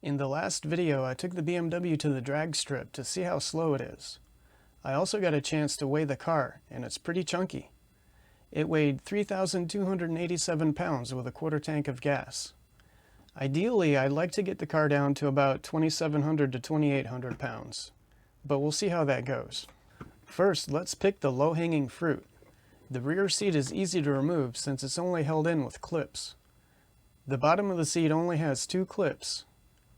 In the last video, I took the BMW to the drag strip to see how slow it is. I also got a chance to weigh the car, and it's pretty chunky. It weighed 3,287 pounds with a quarter tank of gas. Ideally, I'd like to get the car down to about 2,700 to 2,800 pounds, but we'll see how that goes. First, let's pick the low-hanging fruit. The rear seat is easy to remove since it's only held in with clips. The bottom of the seat only has 2 clips.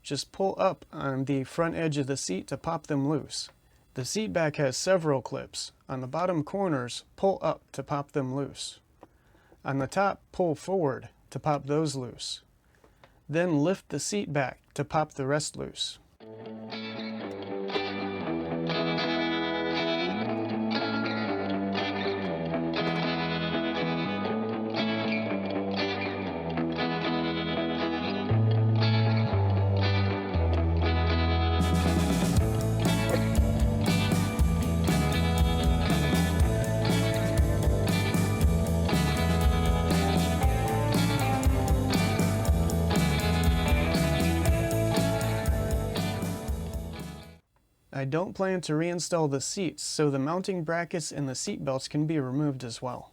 Just pull up on the front edge of the seat to pop them loose. The seat back has several clips. On the bottom corners, pull up to pop them loose. On the top, pull forward to pop those loose. Then lift the seat back to pop the rest loose. I don't plan to reinstall the seats, so the mounting brackets and the seat belts can be removed as well.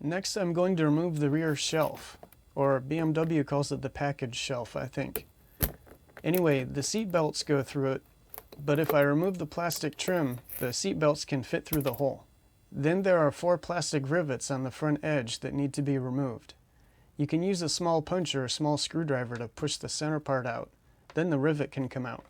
Next, I'm going to remove the rear shelf, or BMW calls it the package shelf, I think. Anyway, the seat belts go through it, but if I remove the plastic trim, the seat belts can fit through the hole. Then there are 4 plastic rivets on the front edge that need to be removed. You can use a small punch or a small screwdriver to push the center part out, then the rivet can come out.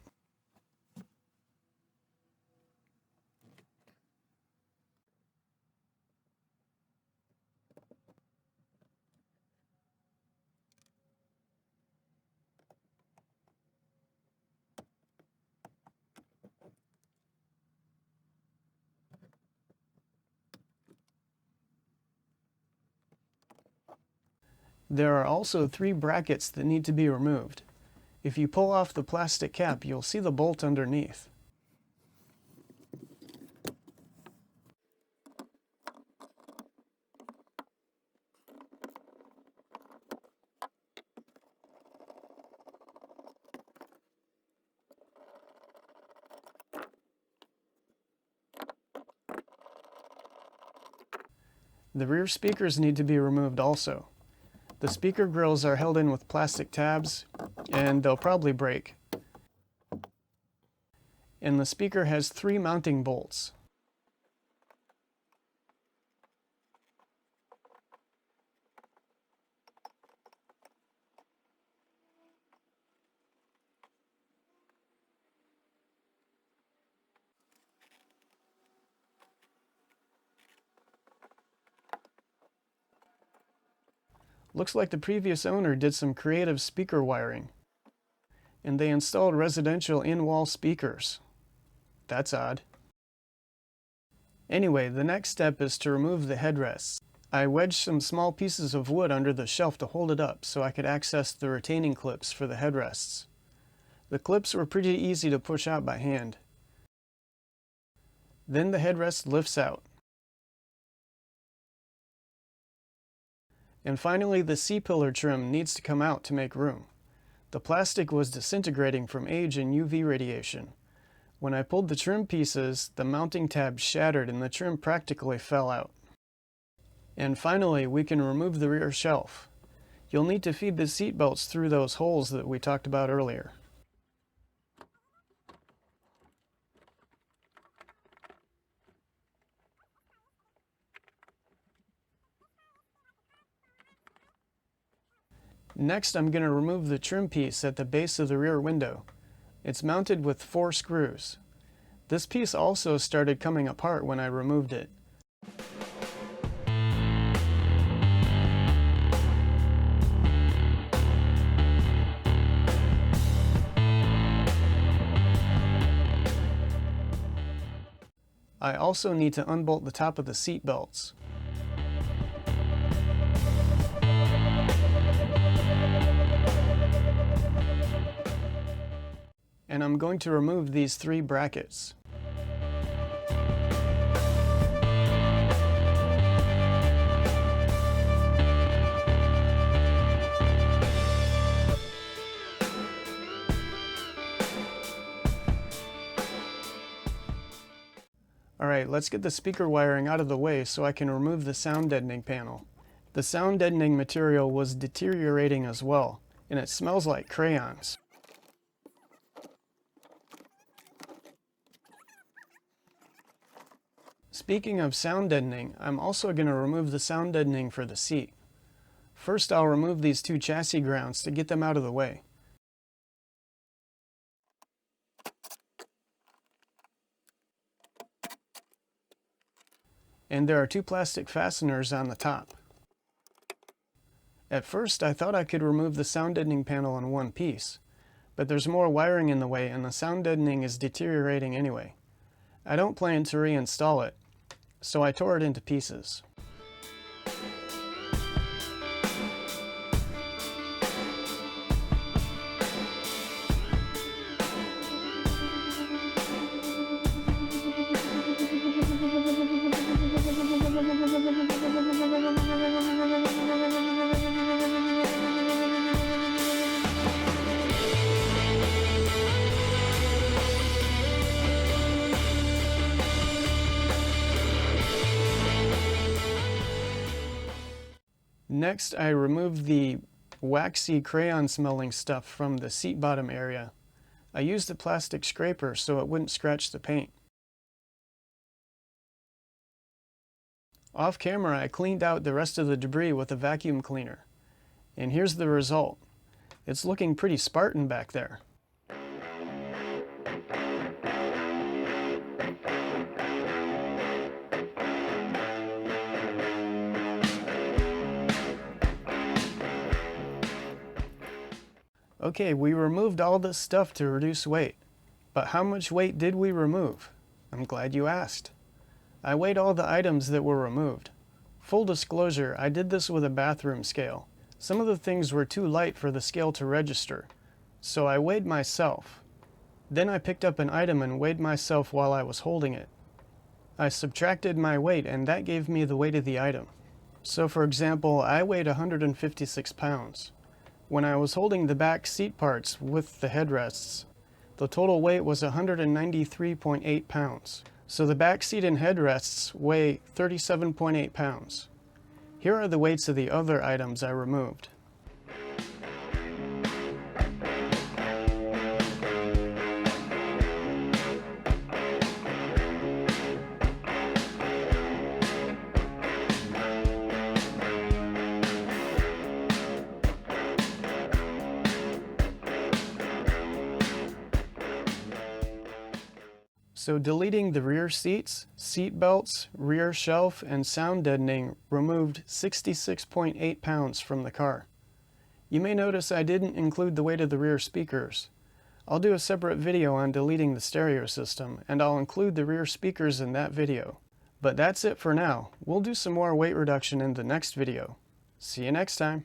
There are also 3 brackets that need to be removed. If you pull off the plastic cap, you'll see the bolt underneath. The rear speakers need to be removed also. The speaker grills are held in with plastic tabs, and they'll probably break. And the speaker has 3 mounting bolts. Looks like the previous owner did some creative speaker wiring, and they installed residential in-wall speakers. That's odd. Anyway, the next step is to remove the headrests. I wedged some small pieces of wood under the shelf to hold it up so I could access the retaining clips for the headrests. The clips were pretty easy to push out by hand. Then the headrest lifts out. And finally, the C-pillar trim needs to come out to make room. The plastic was disintegrating from age and UV radiation. When I pulled the trim pieces, the mounting tab shattered and the trim practically fell out. And finally, we can remove the rear shelf. You'll need to feed the seat belts through those holes that we talked about earlier. Next, I'm going to remove the trim piece at the base of the rear window. It's mounted with 4 screws. This piece also started coming apart when I removed it. I also need to unbolt the top of the seat belts. And I'm going to remove these 3 brackets. Alright, let's get the speaker wiring out of the way so I can remove the sound deadening panel. The sound deadening material was deteriorating as well, and it smells like crayons. Speaking of sound deadening, I'm also going to remove the sound deadening for the seat. First, I'll remove these 2 chassis grounds to get them out of the way. And there are 2 plastic fasteners on the top. At first, I thought I could remove the sound deadening panel in one piece, but there's more wiring in the way and the sound deadening is deteriorating anyway. I don't plan to reinstall it, so I tore it into pieces. Next, I removed the waxy crayon smelling stuff from the seat bottom area. I used a plastic scraper so it wouldn't scratch the paint. Off camera, I cleaned out the rest of the debris with a vacuum cleaner. And here's the result. It's looking pretty Spartan back there. Okay, we removed all this stuff to reduce weight. But how much weight did we remove? I'm glad you asked. I weighed all the items that were removed. Full disclosure, I did this with a bathroom scale. Some of the things were too light for the scale to register, so I weighed myself. Then I picked up an item and weighed myself while I was holding it. I subtracted my weight and that gave me the weight of the item. So for example, I weighed 156 pounds. When I was holding the back seat parts with the headrests, the total weight was 193.8 pounds. So the back seat and headrests weigh 37.8 pounds. Here are the weights of the other items I removed. So deleting the rear seats, seat belts, rear shelf, and sound deadening removed 66.8 pounds from the car. You may notice I didn't include the weight of the rear speakers. I'll do a separate video on deleting the stereo system, and I'll include the rear speakers in that video. But that's it for now. We'll do some more weight reduction in the next video. See you next time.